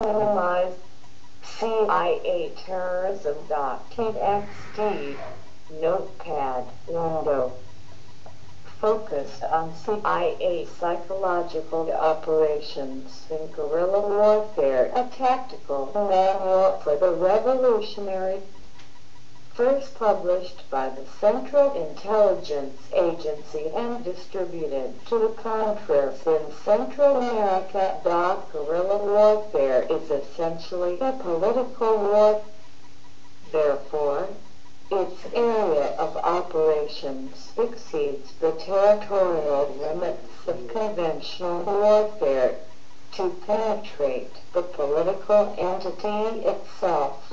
minimize CIA terrorism.txt notepad window. Focused on CIA psychological operations in guerrilla warfare, a tactical manual for the revolutionary, first published by the Central Intelligence Agency and distributed to the Contras in Central America. Guerrilla warfare is essentially a political war. Therefore, its area of operations exceeds the territorial limits of conventional warfare to penetrate the political entity itself.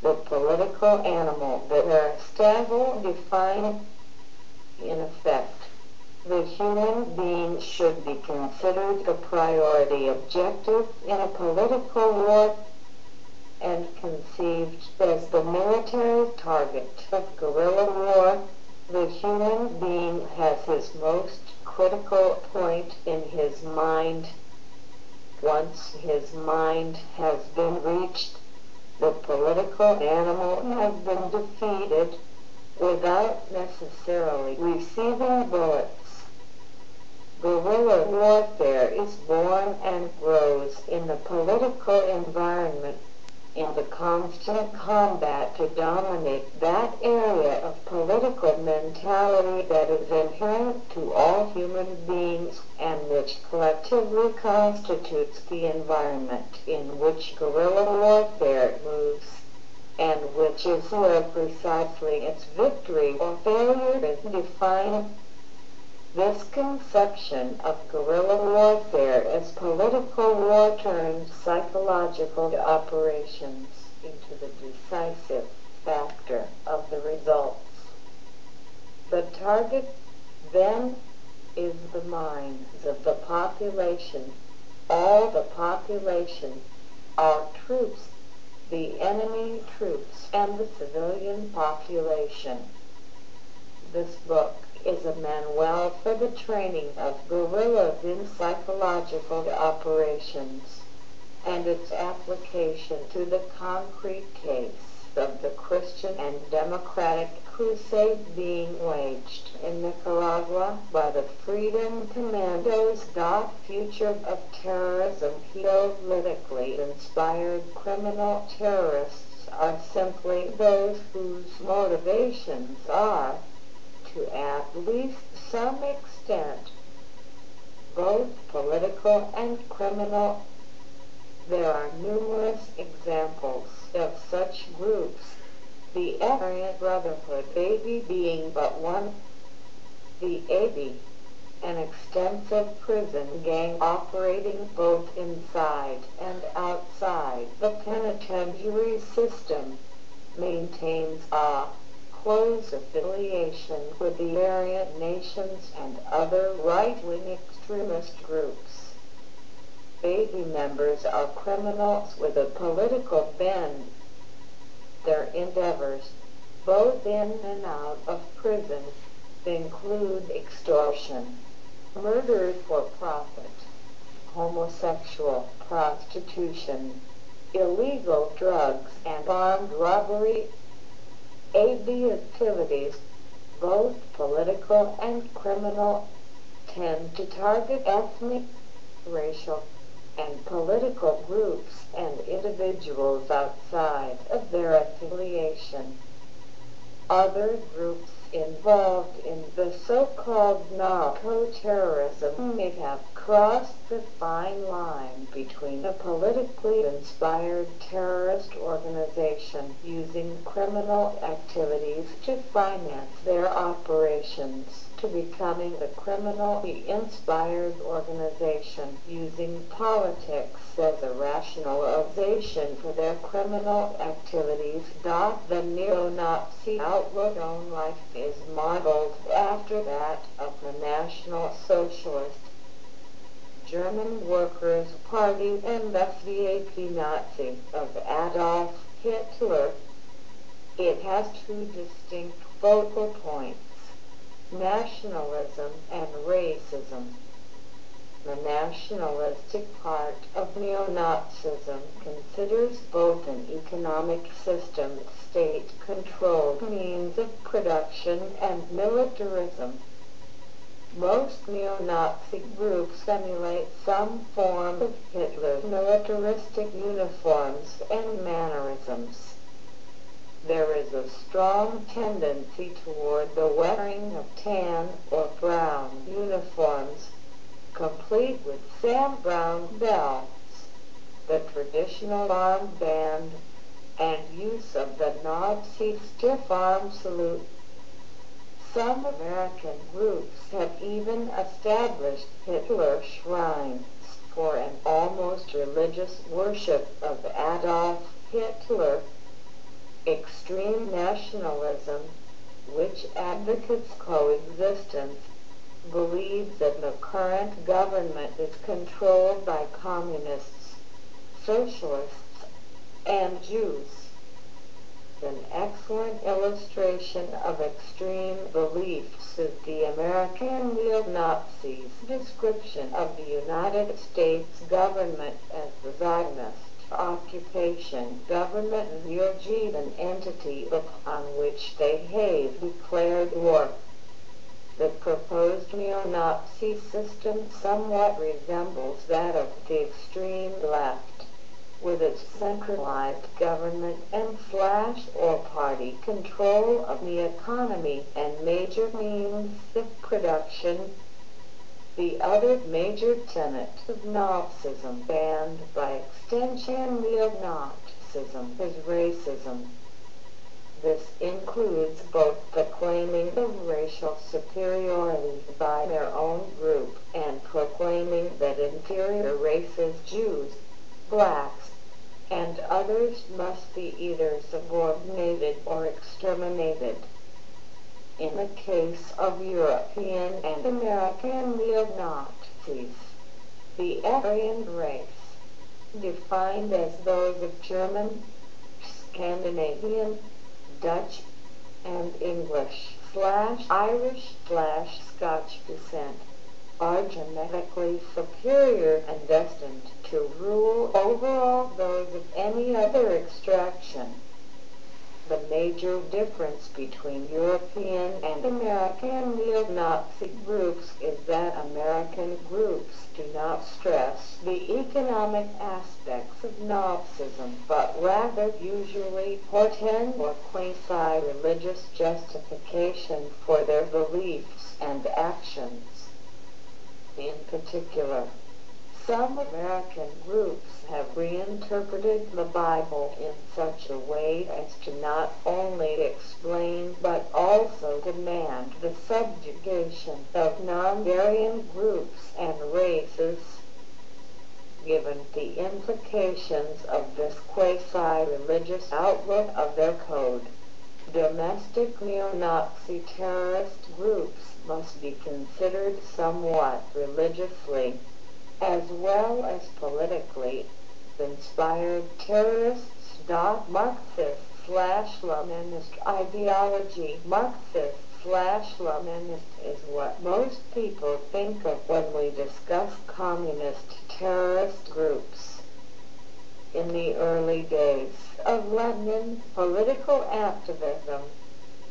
The political animal that Aristotle defined. In effect, the human being should be considered a priority objective in a political war and conceived as the military target of guerrilla war. The human being has his most critical point in his mind. Once his mind has been reached, the political animal has been defeated without necessarily receiving bullets. Guerrilla warfare is born and grows in the political environment, in the constant combat to dominate that area of political mentality that is inherent to all human beings and which collectively constitutes the environment in which guerrilla warfare moves, and which is where precisely its victory or failure is defined. This conception of guerrilla warfare as political war turns psychological operations into the decisive factor of the results. The target, then, is the minds of the population. All the population, our troops, the enemy troops, and the civilian population. This book is a manual for the training of guerrillas in psychological operations, and its application to the concrete case of the Christian and democratic crusade being waged in Nicaragua by the Freedom Commandos. Future of terrorism. Politically inspired criminal terrorists are simply those whose motivations are, to at least some extent, both political and criminal. There are numerous examples of such groups, the Aryan Brotherhood, baby being but one, the AB, an extensive prison gang operating both inside and outside the penitentiary system, maintains a close affiliation with the Aryan nations and other right-wing extremist groups. Baby members are criminals with a political bend. Their endeavors, both in and out of prison, include extortion, murder for profit, homosexual prostitution, illegal drugs, and armed robbery. AB activities, both political and criminal, tend to target ethnic, racial, and political groups and individuals outside of their affiliation. Other groups involved in the so-called narco-terrorism may have crossed the fine line between a politically inspired terrorist organization using criminal activities to finance their operations to becoming a criminally inspired organization using politics as a rationalization for their criminal activities. The neo-Nazi outlook on life is modeled after that of the National Socialist German Workers' Party and the SVAP Nazi of Adolf Hitler. It has two distinct focal points: nationalism and racism. The nationalistic part of neo-Nazism considers both an economic system, state-controlled means of production, and militarism. Most neo-Nazi groups emulate some form of Hitler's militaristic uniforms and mannerisms. There is a strong tendency toward the wearing of tan or brown uniforms, complete with Sam Browne belts, the traditional armband, and use of the Nazi stiff-arm salute. Some American groups have even established Hitler shrines for an almost religious worship of Adolf Hitler. Extreme nationalism, which advocates coexistence, believes that the current government is controlled by communists, socialists, and Jews. An excellent illustration of extreme beliefs is the American neo-Nazis' description of the United States government as the Zionist occupation government, an entity upon which they have declared war. The proposed neo-Nazi system somewhat resembles that of the extreme left, with its centralized government and or party control of the economy and major means of production. The other major tenet of Nazism, and by extension neo-Nazism, is racism. This includes both the claiming of racial superiority by their own group and proclaiming that inferior races, Jews, blacks, and others must be either subordinated or exterminated. In the case of European and American neo-Nazis, the Aryan race, defined as those of German, Scandinavian, Dutch, and English/Irish/Scotch descent, are genetically superior and destined to rule over all those of any other extraction. The major difference between European and American neo-Nazi groups is that American groups do not stress the economic aspects of Nazism, but rather usually portend or quasi-religious justification for their beliefs and actions. In particular, some American groups have reinterpreted the Bible in such a way as to not only explain but also demand the subjugation of non-Aryan groups and races. Given the implications of this quasi-religious outlook of their code, domestic neo-Nazi terrorist groups must be considered somewhat religiously as well as politically inspired terrorists. Marxist/Leninist ideology. Marxist/Leninist is what most people think of when we discuss communist terrorist groups. In the early days of Lenin's political activism,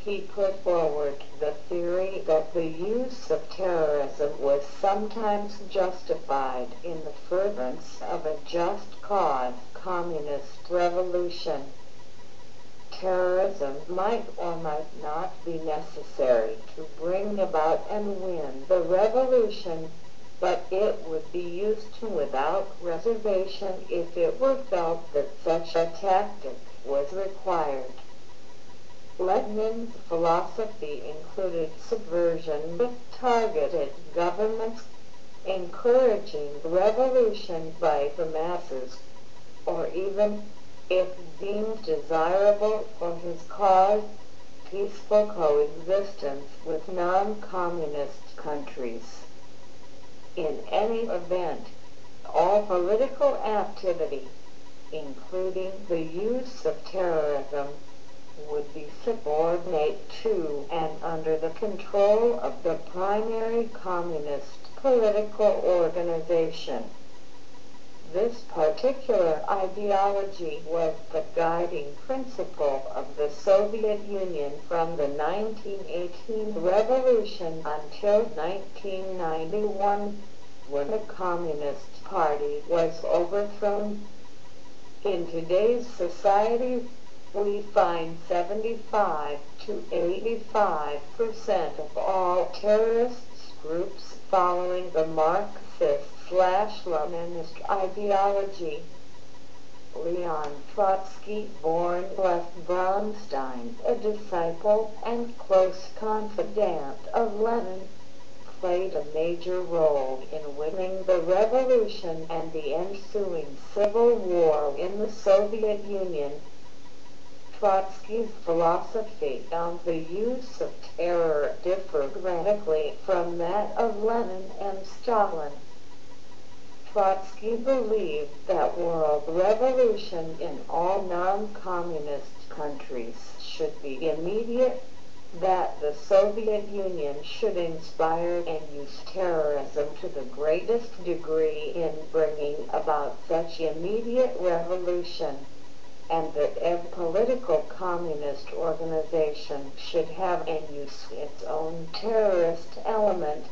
he put forward the theory that the use of terrorism was sometimes justified in the furtherance of a just cause, communist revolution. Terrorism might or might not be necessary to bring about and win the revolution, but it would be used without reservation if it were felt that such a tactic was required. Lenin's philosophy included subversion with targeted governments, encouraging revolution by the masses, or even, if deemed desirable for his cause, peaceful coexistence with non-communist countries. In any event, all political activity, including the use of terrorism, would be subordinate to and under the control of the primary communist political organization. This particular ideology was the guiding principle of the Soviet Union from the 1918 revolution until 1991, when the Communist Party was overthrown. In today's society, we find 75 to 85% of all terrorist groups following the Marxist/Leninist ideology. Leon Trotsky, born Lech Bronstein, a disciple and close confidant of Lenin, played a major role in winning the revolution and the ensuing civil war in the Soviet Union. Trotsky's philosophy on the use of terror differed radically from that of Lenin and Stalin. Trotsky believed that world revolution in all non-communist countries should be immediate, that the Soviet Union should inspire and use terrorism to the greatest degree in bringing about such immediate revolution, and that every political communist organization should have and use its own terrorist element.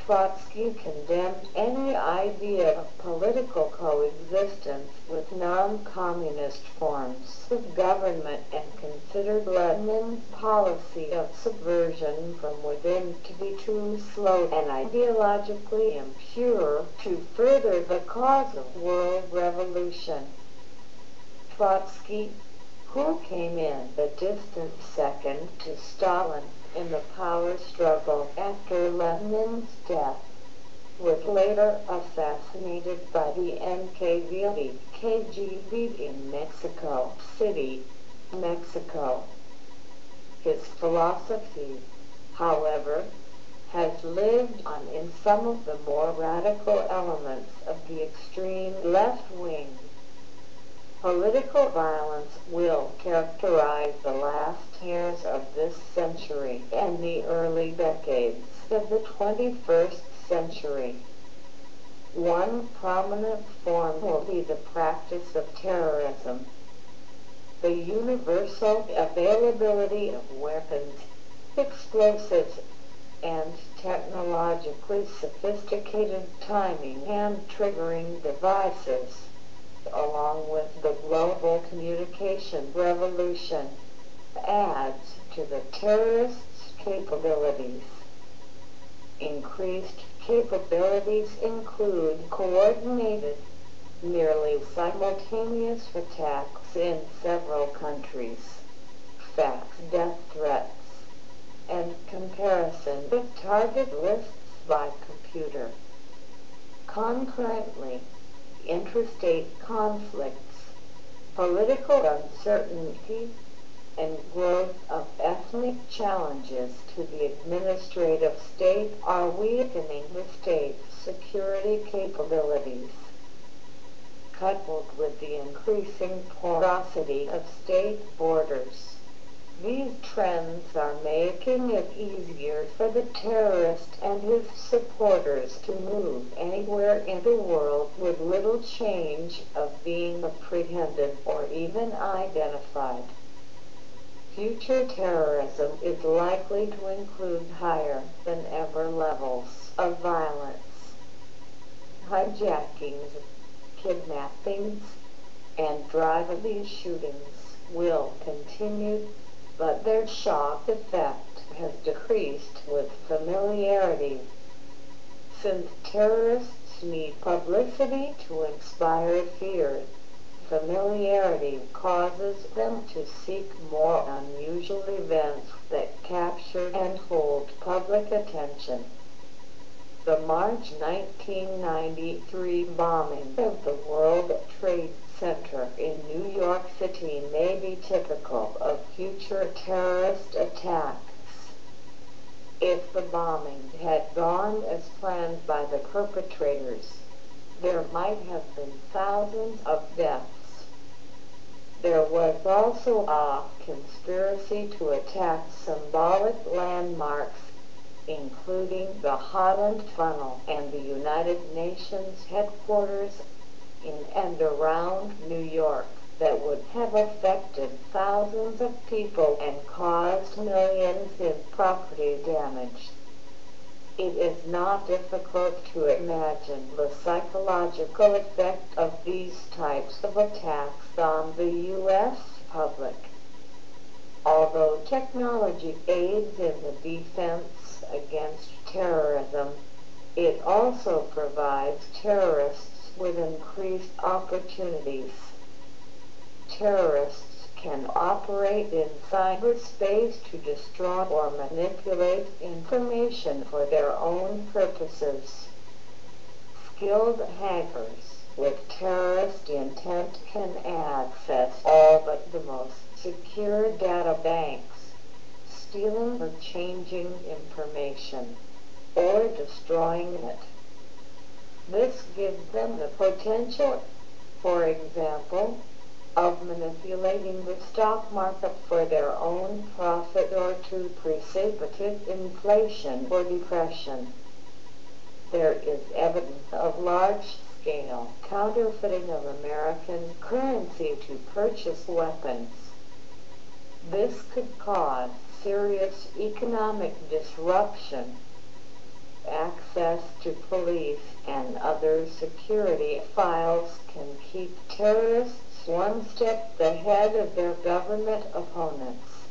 Trotsky condemned any idea of political coexistence with non-communist forms of government and considered Lenin's policy of subversion from within to be too slow and ideologically impure to further the cause of world revolution. Trotsky, who came in a distant second to Stalin in the power struggle after Lenin's death, was later assassinated by the KGB in Mexico City, Mexico. His philosophy, however, has lived on in some of the more radical elements of the extreme left wing. Political violence will characterize the last years of this century and the early decades of the 21st century. One prominent form will be the practice of terrorism. The universal availability of weapons, explosives, and technologically sophisticated timing and triggering devices, along with the global communication revolution, adds to the terrorists' capabilities. Increased capabilities include coordinated, nearly simultaneous attacks in several countries, fax death threats, and comparison of target lists by computer. Concurrently, interstate conflicts, political uncertainty, and growth of ethnic challenges to the administrative state are weakening the state's security capabilities. Coupled with the increasing porosity of state borders, these trends are making it easier for the terrorist and his supporters to move anywhere in the world with little change of being apprehended or even identified. Future terrorism is likely to include higher than ever levels of violence. Hijackings, kidnappings, and drive-by shootings will continue, but their shock effect has decreased with familiarity. Since terrorists need publicity to inspire fear, familiarity causes them to seek more unusual events that capture and hold public attention. The March 1993 bombing of the World Trade Center in New York City may be typical of future terrorist attacks. If the bombing had gone as planned by the perpetrators, there might have been thousands of deaths. There was also a conspiracy to attack symbolic landmarks including the Holland Funnel and the United Nations headquarters in and around New York, that would have affected thousands of people and caused millions in property damage. It is not difficult to imagine the psychological effect of these types of attacks on the U.S. public. Although technology aids in the defense against terrorism, it also provides terrorists with increased opportunities. Terrorists can operate in cyberspace to destroy or manipulate information for their own purposes. Skilled hackers with terrorist intent can access all but the most secure data banks, stealing or changing information, or destroying it. This gives them the potential, for example, of manipulating the stock market for their own profit or to precipitate inflation or depression. There is evidence of large-scale counterfeiting of American currency to purchase weapons. This could cause serious economic disruption. Access to police and other security files can keep terrorists one step ahead of their government opponents.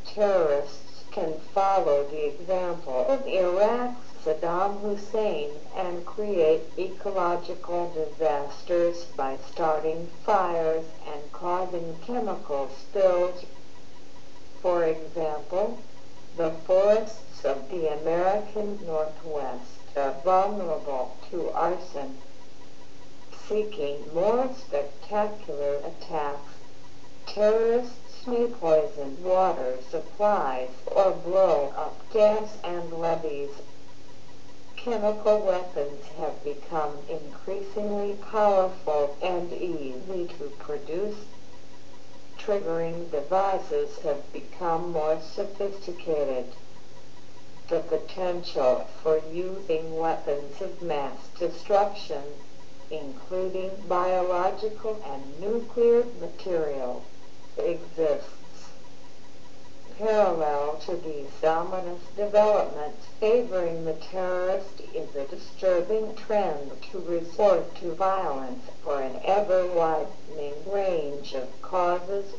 Terrorists can follow the example of Iraq's Saddam Hussein and create ecological disasters by starting fires and causing chemical spills. For example, the forests of the American Northwest are vulnerable to arson. Seeking more spectacular attacks, terrorists may poison water supplies or blow up dams and levees. Chemical weapons have become increasingly powerful and easy to produce. Triggering devices have become more sophisticated. The potential for using weapons of mass destruction, including biological and nuclear material, exists. Parallel to these ominous developments favoring the terrorist is a disturbing trend to resort to violence for an ever-widening range of causes.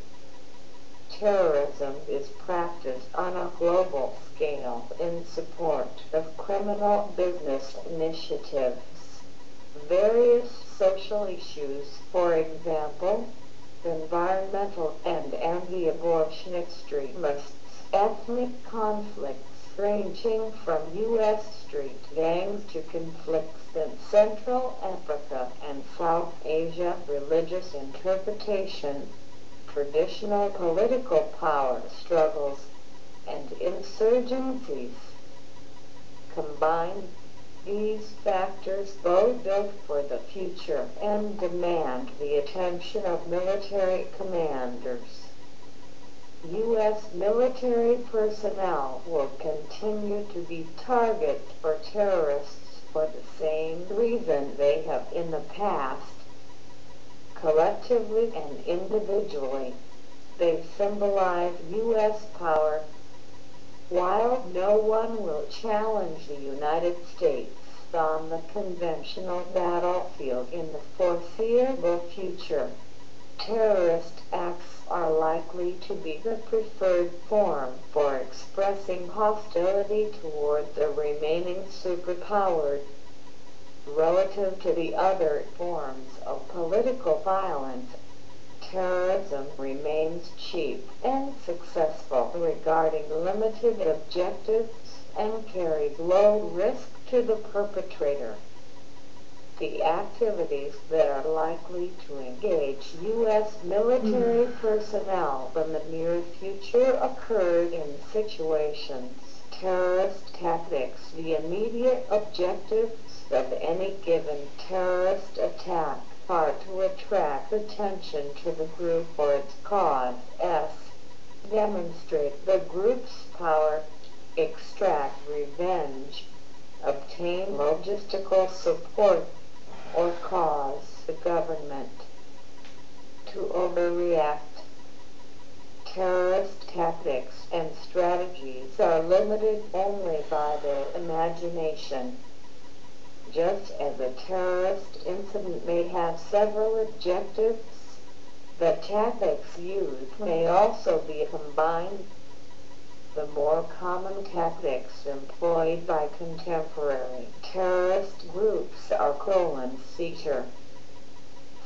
Terrorism is practiced on a global scale in support of criminal business initiatives. Various social issues, for example, environmental and anti-abortion extremists, ethnic conflicts ranging from U.S. street gangs to conflicts in Central Africa and South Asia, religious interpretation, traditional political power struggles, and insurgencies. Combined, these factors bode ill for the future and demand the attention of military commanders. U.S. military personnel will continue to be targets for terrorists for the same reason they have in the past. Collectively and individually, they symbolize U.S. power. While no one will challenge the United States on the conventional battlefield in the foreseeable future, terrorist acts are likely to be the preferred form for expressing hostility toward the remaining superpower. Relative to the other forms of political violence, terrorism remains cheap and successful regarding limited objectives and carries low risk to the perpetrator. The activities that are likely to engage U.S. military personnel in the near future occurred in situations. Terrorist tactics. The immediate objectives of any given terrorist attack are to attract attention to the group or its cause. S. Demonstrate the group's power. extract revenge, obtain logistical support, or cause the government to overreact. Terrorist tactics and strategies are limited only by their imagination. Just as a terrorist incident may have several objectives, the tactics used may also be combined. The more common tactics employed by contemporary terrorist groups are seizure.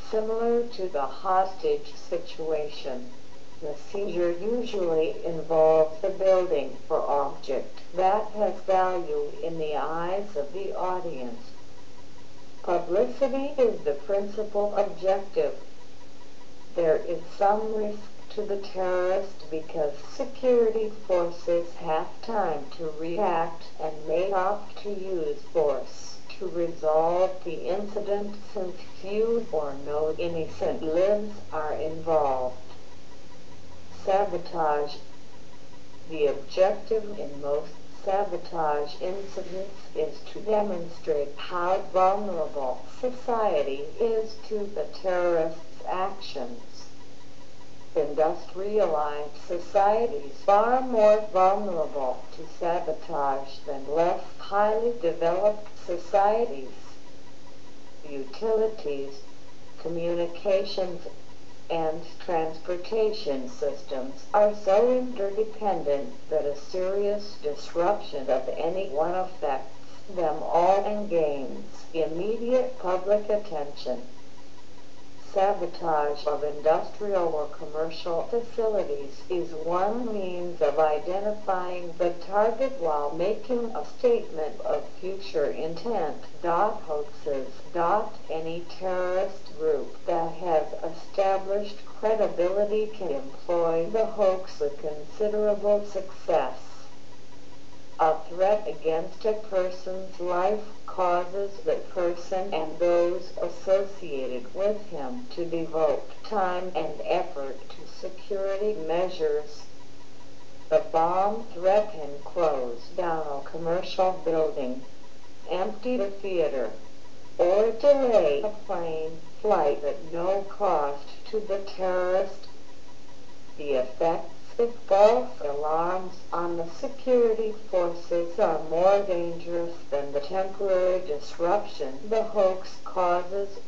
Similar to the hostage situation, the seizure usually involves the building for object that has value in the eyes of the audience. Publicity is the principal objective. There is some risk to the terrorist because security forces have time to react and may opt to use force to resolve the incident since few or no innocent lives are involved. Sabotage. The objective in most sabotage incidents is to demonstrate how vulnerable society is to the terrorist's actions. Industrialized societies are more vulnerable to sabotage than less highly developed societies. Utilities, communications, and transportation systems are so interdependent that a serious disruption of any one affects them all and gains immediate public attention. Sabotage of industrial or commercial facilities is one means of identifying the target while making a statement of future intent. Hoaxes. Any terrorist group that has established credibility can employ the hoax with considerable success. A threat against a person's life causes the person and those associated with him to devote time and effort to security measures. The bomb threat can close down a commercial building, empty a theater, or delay a plane flight at no cost to the terrorist. The effects of false alarms on the security forces are more dangerous than the temporary disruption the hoax causes.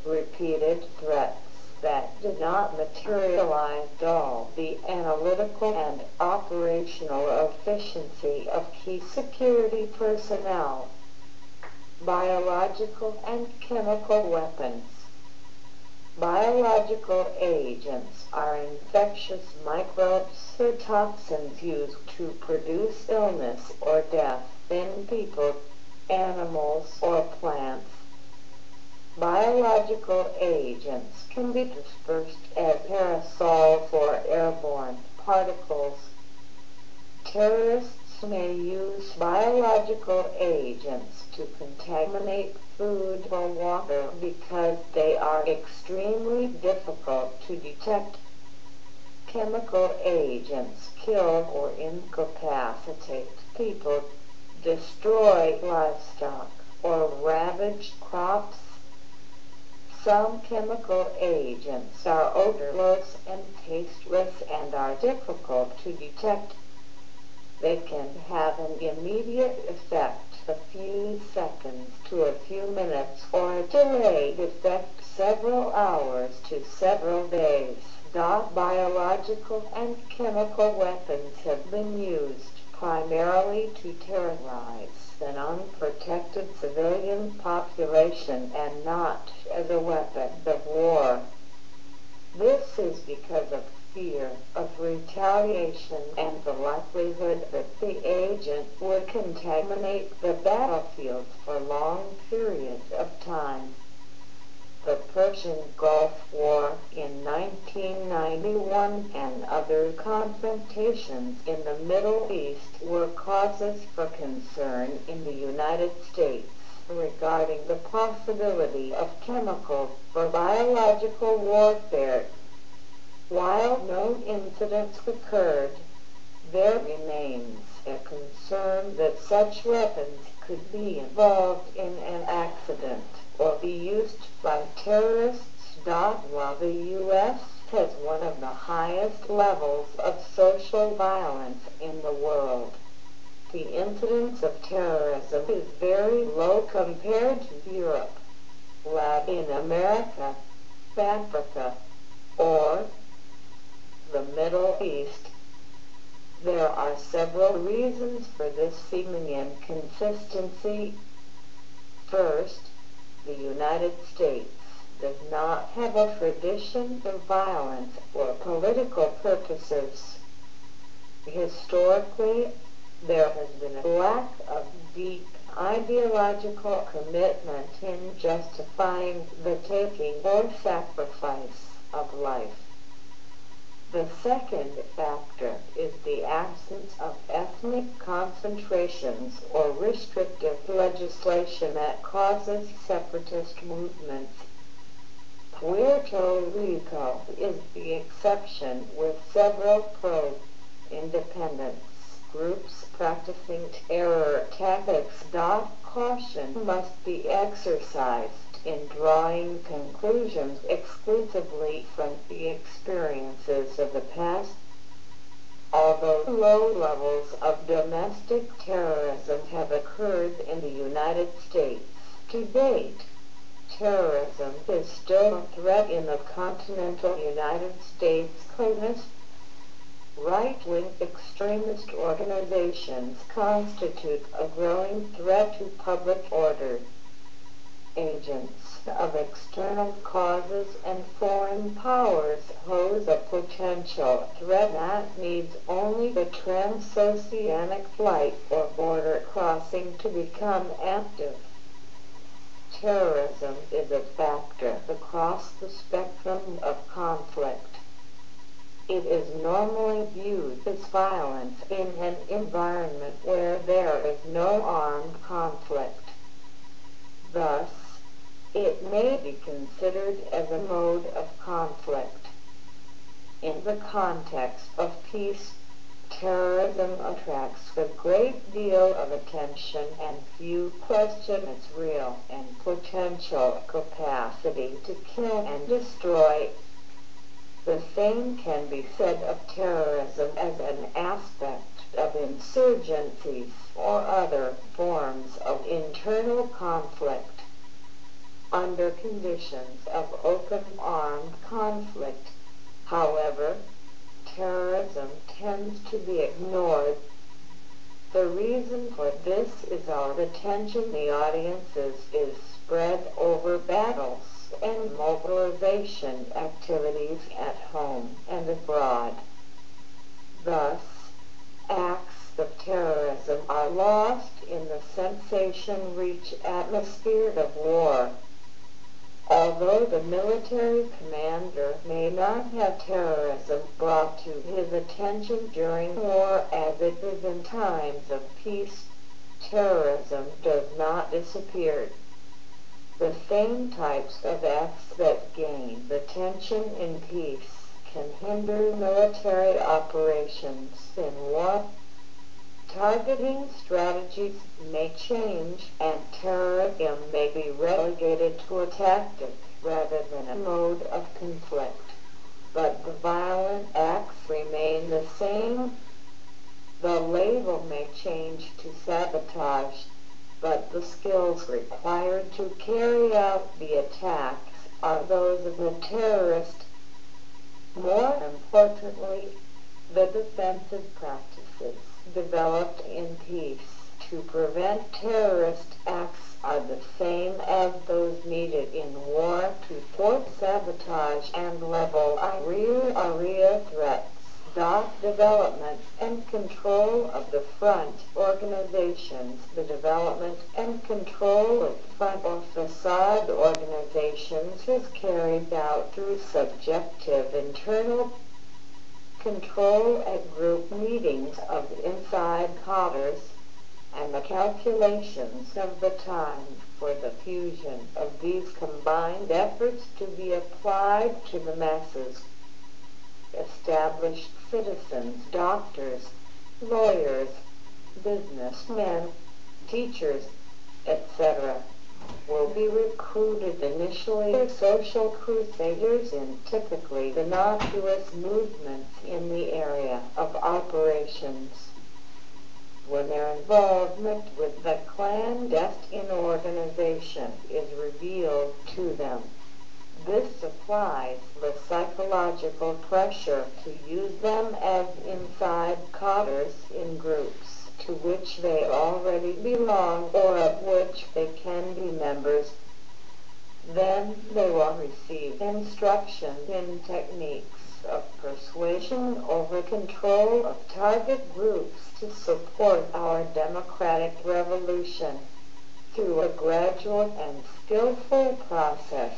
Repeated threats that did not materialize dull the analytical and operational efficiency of key security personnel. Biological and chemical weapons. Biological agents are infectious microbes or toxins used to produce illness or death in people, animals, or plants. Biological agents can be dispersed as aerosols or airborne particles. Terrorists may use biological agents to contaminate food or water because they are extremely difficult to detect. Chemical agents kill or incapacitate people, destroy livestock, or ravage crops. Some chemical agents are odorless and tasteless and are difficult to detect. They can have an immediate effect, a few seconds to a few minutes, or a delayed effect several hours to several days. Biological and chemical weapons have been used primarily to terrorize an unprotected civilian population and not as a weapon of war. This is because of fear of retaliation and the likelihood that the agent would contaminate the battlefield for long periods of time. The Persian Gulf War in 1991 and other confrontations in the Middle East were causes for concern in the United States regarding the possibility of chemical or biological warfare. While no incidents occurred, there remains a concern that such weapons could be involved in an accident or be used by terrorists. While the U.S. has one of the highest levels of social violence in the world, the incidence of terrorism is very low compared to Europe, Latin America, Africa, or the Middle East. There are several reasons for this seeming inconsistency. First, the United States does not have a tradition of violence for political purposes. Historically, there has been a lack of deep ideological commitment in justifying the taking or sacrifice of life. The second factor is the absence of ethnic concentrations or restrictive legislation that causes separatist movements. Puerto Rico is the exception, with several pro-independence groups practicing terror tactics. Caution must be exercised in drawing conclusions exclusively from the experiences of the past. Although low levels of domestic terrorism have occurred in the United States to date, terrorism is still a threat in the continental United States. Right-wing extremist organizations constitute a growing threat to public order. Agents of external causes and foreign powers pose a potential threat that needs only the transoceanic flight or border crossing to become active. Terrorism is a factor across the spectrum of conflict. It is normally viewed as violence in an environment where there is no armed conflict. Thus, it may be considered as a mode of conflict. In the context of peace, terrorism attracts a great deal of attention, and few question its real and potential capacity to kill and destroy. The same can be said of terrorism as an aspect of insurgencies or other forms of internal conflict. Under conditions of open armed conflict, however, terrorism tends to be ignored. The reason for this is our attention the audiences is spread over battles and mobilization activities at home and abroad. Thus, acts of terrorism are lost in the sensation-rich atmosphere of war. Although the military commander may not have terrorism brought to his attention during war as it is in times of peace, terrorism does not disappear. The same types of acts that gain attention in peace can hinder military operations in war. Targeting strategies may change, and terrorism may be relegated to a tactic rather than a mode of conflict. But the violent acts remain the same. The label may change to sabotage, but the skills required to carry out the attacks are those of the terrorist. More importantly, the defensive practices developed in peace to prevent terrorist acts are the same as those needed in war to thwart sabotage and level area threats. Development and control of the front organizations. The development and control of front or facade organizations is carried out through subjective internal control at group meetings of inside quarters, and the calculations of the time for the fusion of these combined efforts to be applied to the masses. Established citizens, doctors, lawyers, businessmen, teachers, etc., will be recruited initially as social crusaders in typically innocuous movements in the area of operations. When their involvement with the clandestine organization is revealed to them, this applies the psychological pressure to use them as inside codders in groups to which they already belong or of which they can be members. Then they will receive instruction in techniques of persuasion over control of target groups to support our democratic revolution through a gradual and skillful process.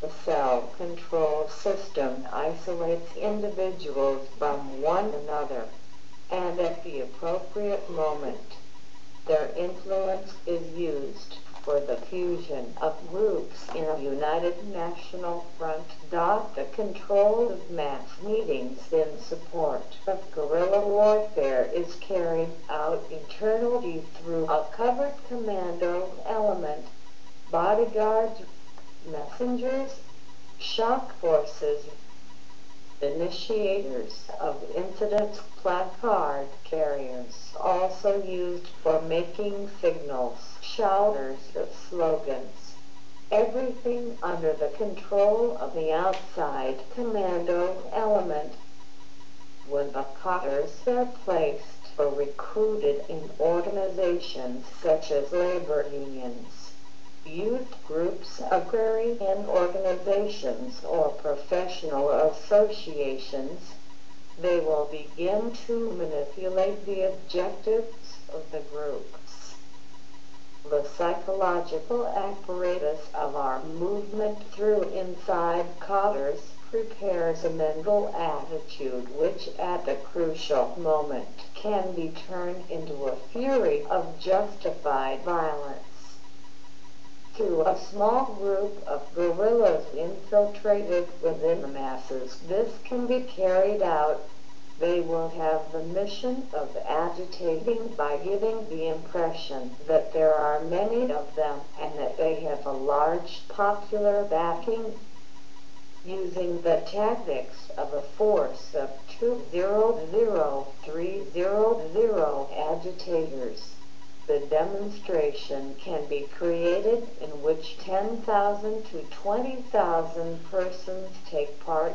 The cell control system isolates individuals from one another, and at the appropriate moment, their influence is used for the fusion of groups in a united national front. The control of mass meetings in support of guerrilla warfare is carried out internally through a covert commando element, bodyguards, messengers, shock forces, initiators of incidents, placard carriers, also used for making signals, shouters of slogans. Everything under the control of the outside commando element. When the codders are placed or recruited in organizations such as labor unions, youth groups, agrarian organizations, or professional associations, they will begin to manipulate the objectives of the groups. The psychological apparatus of our movement through inside codders prepares a mental attitude which at a crucial moment can be turned into a fury of justified violence. Through a small group of guerrillas infiltrated within the masses, this can be carried out. They will have the mission of agitating by giving the impression that there are many of them and that they have a large popular backing, using the tactics of a force of 200,300 agitators. The demonstration can be created in which 10,000 to 20,000 persons take part.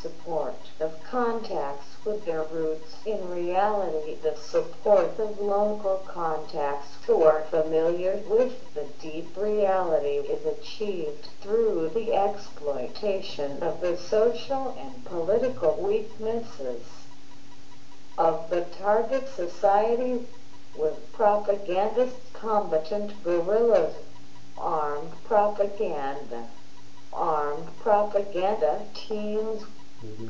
Support of contacts with their roots in reality. The support of local contacts who are familiar with the deep reality is achieved through the exploitation of the social and political weaknesses of the target society with propagandist combatant guerrillas, armed propaganda teams,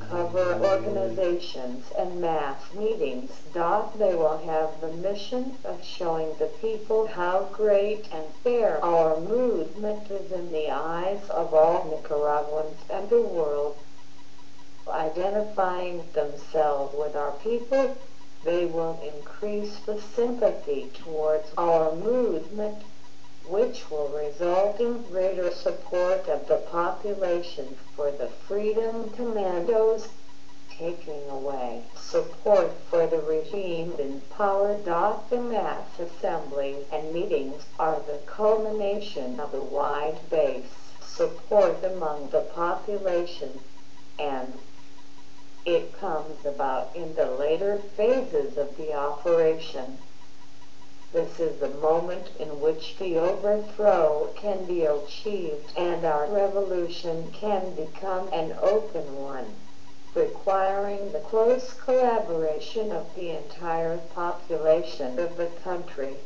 cover organizations, and mass meetings. They will have the mission of showing the people how great and fair our movement is in the eyes of all Nicaraguans and the world. Identifying themselves with our people, they will increase the sympathy towards our movement, which will result in greater support of the population for the freedom commandos, taking away support for the regime in power. The mass assemblies and meetings are the culmination of the wide base support among the population, and it comes about in the later phases of the operation. This is the moment in which the overthrow can be achieved and our revolution can become an open one, requiring the close collaboration of the entire population of the country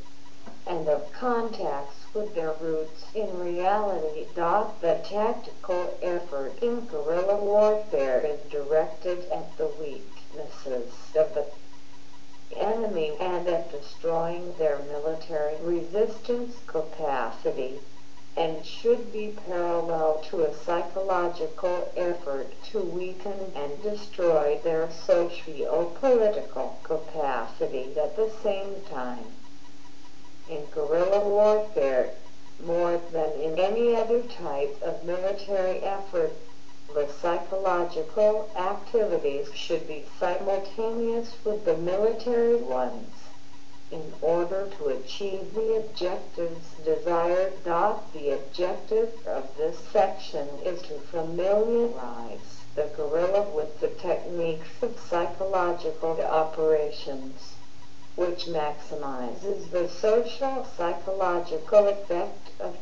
and of contacts with their roots in reality. The tactical effort in guerrilla warfare is directed at the weaknesses of the enemy and at destroying their military resistance capacity. and should be parallel to a psychological effort to weaken and destroy their socio-political capacity at the same time. In guerrilla warfare, more than in any other type of military effort, the psychological activities should be simultaneous with the military ones in order to achieve the objectives desired. The objective of this section is to familiarize the guerrilla with the techniques of psychological operations, which maximizes the social psychological effect of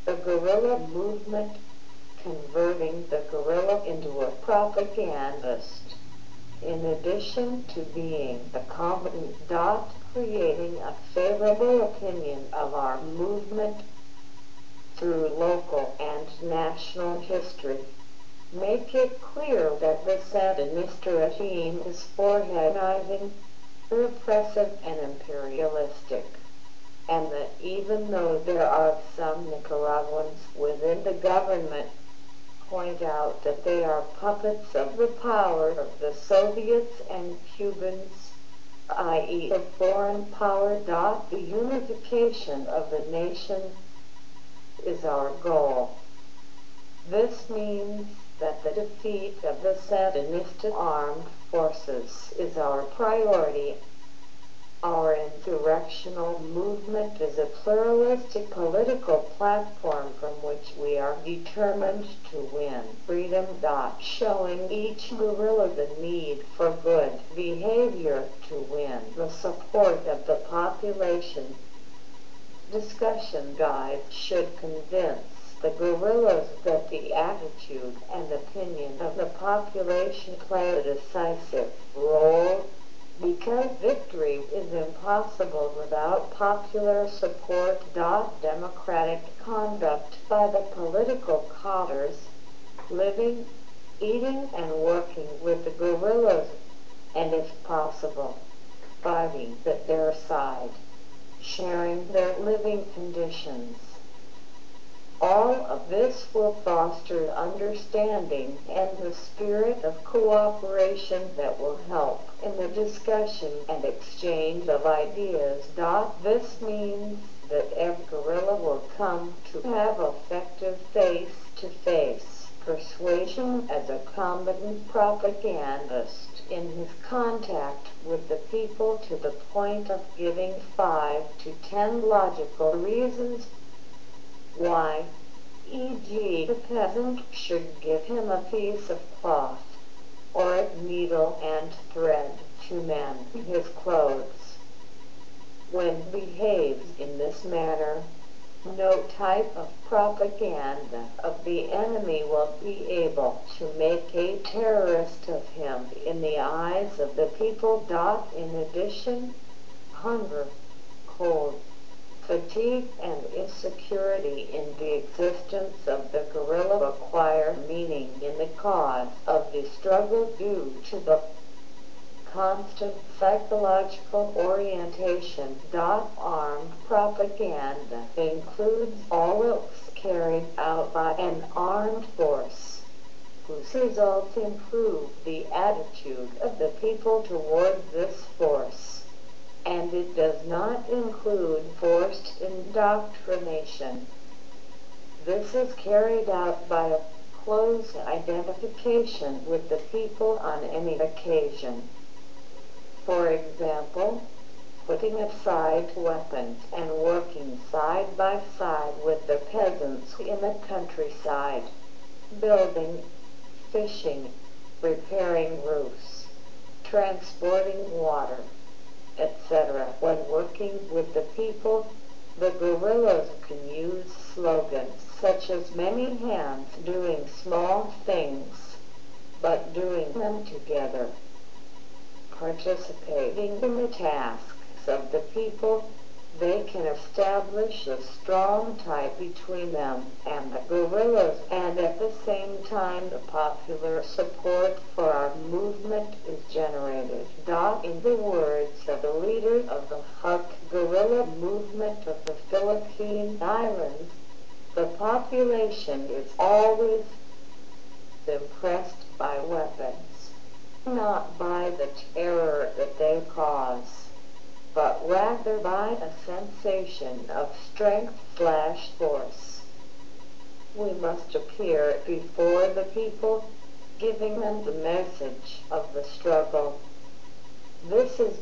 the guerrilla movement, converting the guerrilla into a propagandist. In addition to being a combatant, creating a favorable opinion of our movement through local and national history. Make it clear that the Sandinista regime is foreheadizing, repressive and imperialistic, and that even though there are some Nicaraguans within the government point out that they are puppets of the power of the Soviets and Cubans, i.e. a foreign power. The unification of the nation is our goal. This means that the defeat of the Sandinista armed forces is our priority. Our insurrectional movement is a pluralistic political platform from which we are determined to win freedom. Showing each guerrilla the need for good behavior to win the support of the population. Discussion guides should convince the guerrillas that the attitude and opinion of the population play a decisive role, because victory is impossible without popular support. Democratic conduct by the political cadres, living, eating and working with the guerrillas, and if possible, fighting at their side, sharing their living conditions. All of this will foster understanding and the spirit of cooperation that will help in the discussion and exchange of ideas. This means that every guerrilla will come to have effective face-to-face persuasion as a combatant propagandist in his contact with the people, to the point of giving 5 to 10 logical reasons why, e.g. the peasant should give him a piece of cloth, or a needle and thread to mend his clothes. When behaves in this manner, no type of propaganda of the enemy will be able to make a terrorist of him in the eyes of the people. In addition, hunger, cold, fatigue and insecurity in the existence of the guerrilla acquire meaning in the cause of the struggle due to the constant psychological orientation. Armed propaganda includes all acts carried out by an armed force, whose results improve the attitude of the people toward this force, and it does not include forced indoctrination. This is carried out by a close identification with the people on any occasion. For example, putting aside weapons and working side by side with the peasants in the countryside, building, fishing, repairing roofs, transporting water, etc. When working with the people, the guerrillas can use slogans such as many hands doing small things, but doing them together. Participating in the tasks of the people, they can establish a strong tie between them and the guerrillas, and at the same time the popular support for our movement is generated. In the words of the leader of the Huk guerrilla movement of the Philippine Islands, The population is always impressed by weapons, not by the terror that they cause, but rather by a sensation of strength/force. We must appear before the people, giving them the message of the struggle. This is,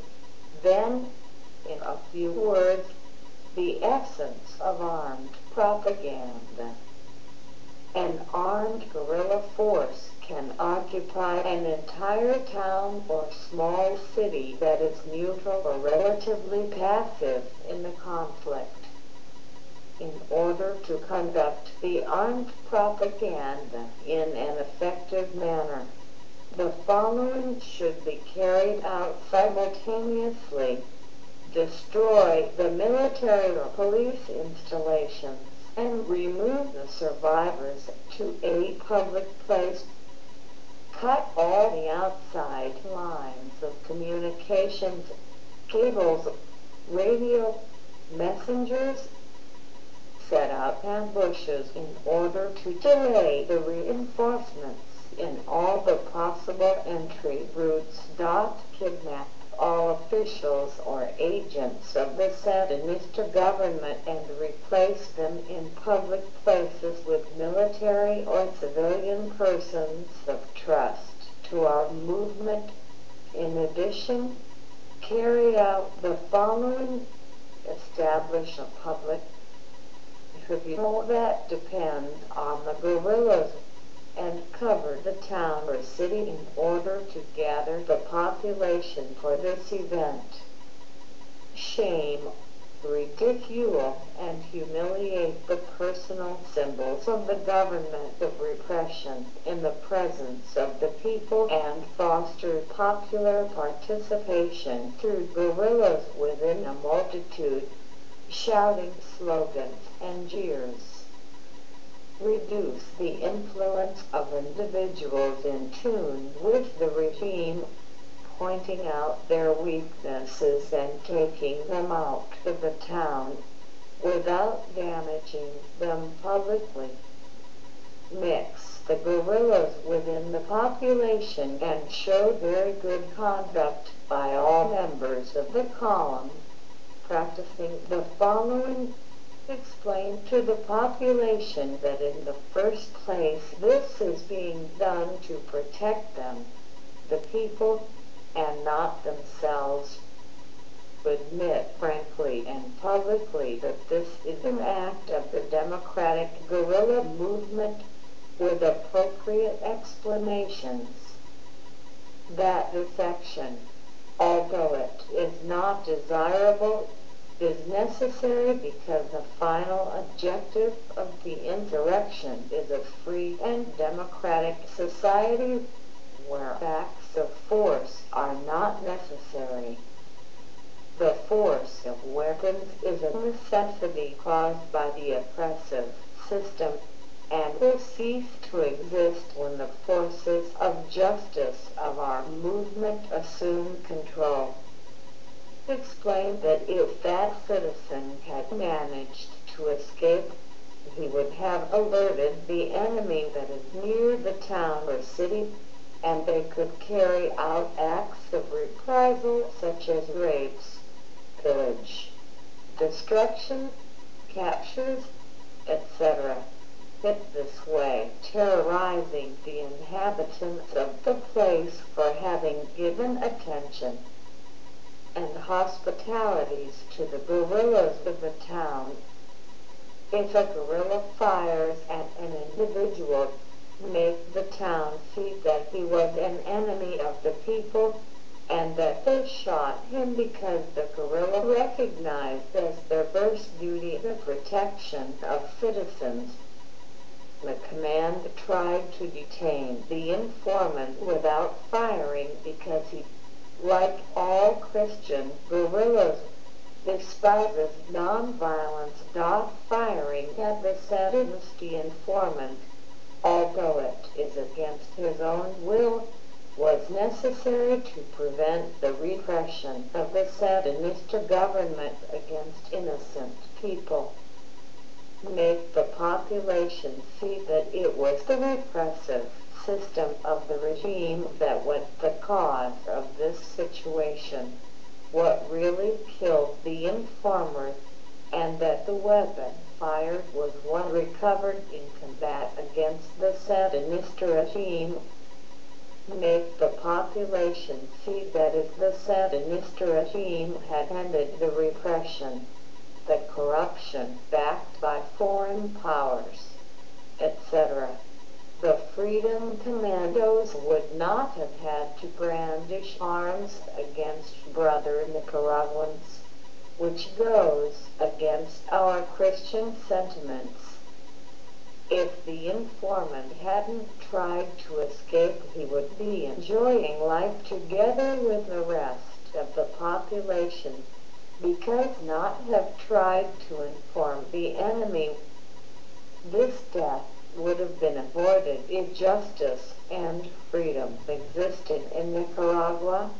then, in a few words, the essence of armed propaganda. An armed guerrilla force can occupy an entire town or small city that is neutral or relatively passive in the conflict. In order to conduct the armed propaganda in an effective manner, the following should be carried out simultaneously: destroy the military or police installations and remove the survivors to a public place. Cut all the outside lines of communications, cables, radio, messengers. Set up ambushes in order to delay the reinforcements in all the possible entry routes. Kidnap all officials or agents of the Sandinista government and replace them in public places with military or civilian persons of trust to our movement. In addition, carry out the following: establish a public tribunal that depends on the guerrillas and cover the town or city in order to gather the population for this event. Shame, ridicule, and humiliate the personal symbols of the government of repression in the presence of the people and foster popular participation through guerrillas within a multitude, shouting slogans and jeers. Reduce the influence of individuals in tune with the regime, pointing out their weaknesses and taking them out of the town without damaging them publicly. Mix the guerrillas within the population and show very good conduct by all members of the column. Practicing the following: explain to the population that in the first place this is being done to protect them, the people, and not themselves. Admit frankly and publicly that this is an act of the democratic guerrilla movement with appropriate explanations. That this action, although it is not desirable, is necessary because the final objective of the insurrection is a free and democratic society where acts of force are not necessary. The force of weapons is a necessity caused by the oppressive system and will cease to exist when the forces of justice of our movement assume control. Explain that if that citizen had managed to escape, he would have alerted the enemy that is near the town or city, and they could carry out acts of reprisal such as rapes, pillage, destruction, captures, etc. Hit this way, terrorizing the inhabitants of the place for having given attention and hospitalities to the guerrillas of the town. If a guerrilla fires at an individual, make the town see that he was an enemy of the people and that they shot him because the guerrilla recognized as their first duty the protection of citizens. The command tried to detain the informant without firing because he, like all Christian guerrillas, despises nonviolence. Firing at the Sandinista informant, although it is against his own will, was necessary to prevent the repression of the Sandinista government against innocent people. make the population see that it was the repressive system of the regime that was the cause of this situation, what really killed the informer, and that the weapon fired was one recovered in combat against the Sandinista regime. Make the population see that if the Sandinista regime had ended the repression, the corruption backed by foreign powers, etc., the Freedom Commandos would not have had to brandish arms against brother Nicaraguans, which goes against our Christian sentiments. If the informant hadn't tried to escape, he would be enjoying life together with the rest of the population, because not have tried to inform the enemy. This death would have been avoided if justice and freedom existed in Nicaragua,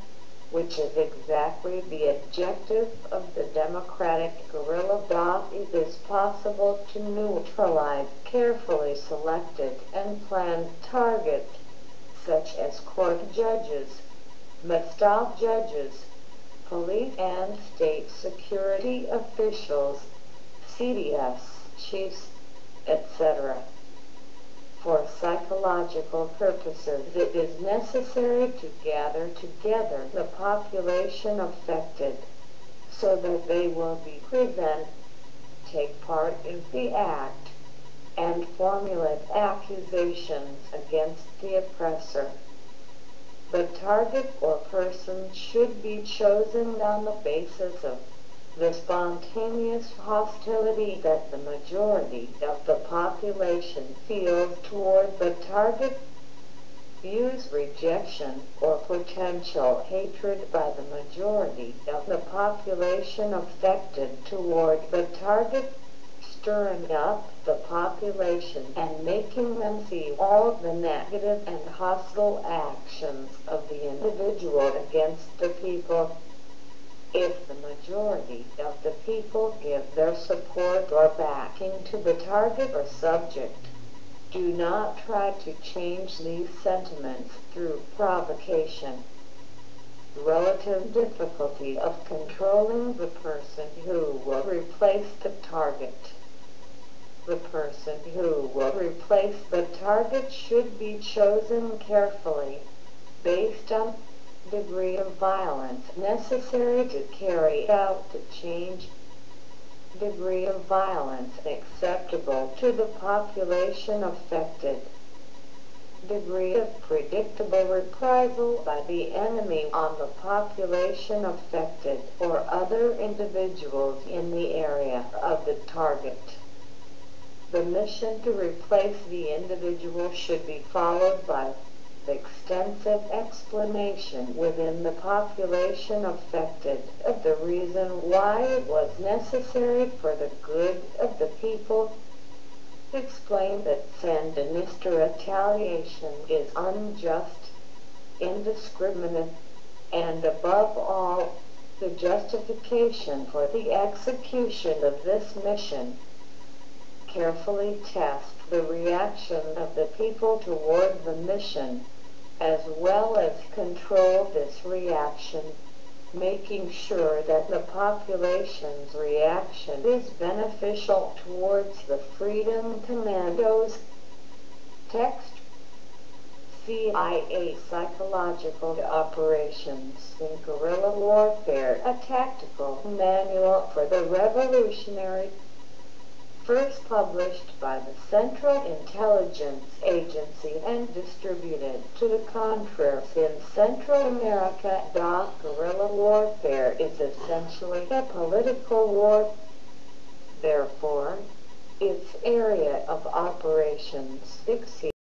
which is exactly the objective of the democratic guerrilla. It is possible to neutralize carefully selected and planned targets, such as court judges, staff judges, police and state security officials, CDS chiefs, etc. For psychological purposes, it is necessary to gather together the population affected, so that they will be present, take part in the act, and formulate accusations against the oppressor. The target or person should be chosen on the basis of the spontaneous hostility that the majority of the population feels toward the target, views rejection or potential hatred by the majority of the population affected toward the target, stirring up the population and making them see all the negative and hostile actions of the individual against the people. If the majority of the people give their support or backing to the target or subject, do not try to change these sentiments through provocation. Relative difficulty of controlling the person who will replace the target. The person who will replace the target should be chosen carefully, based on degree of violence necessary to carry out the change, degree of violence acceptable to the population affected, degree of predictable reprisal by the enemy on the population affected or other individuals in the area of the target. The mission to replace the individual should be followed by extensive explanation within the population affected of the reason why it was necessary for the good of the people. Explain that Sandinista retaliation is unjust, indiscriminate, and above all, the justification for the execution of this mission. Carefully test the reaction of the people toward the mission, as well as control this reaction, making sure that the population's reaction is beneficial towards the Freedom Commandos. Text: CIA Psychological Operations in Guerrilla Warfare, a tactical manual for the revolutionary. First published by the Central Intelligence Agency and distributed to the Contras in Central America. Guerrilla warfare is essentially a political war. Therefore, its area of operations exceeds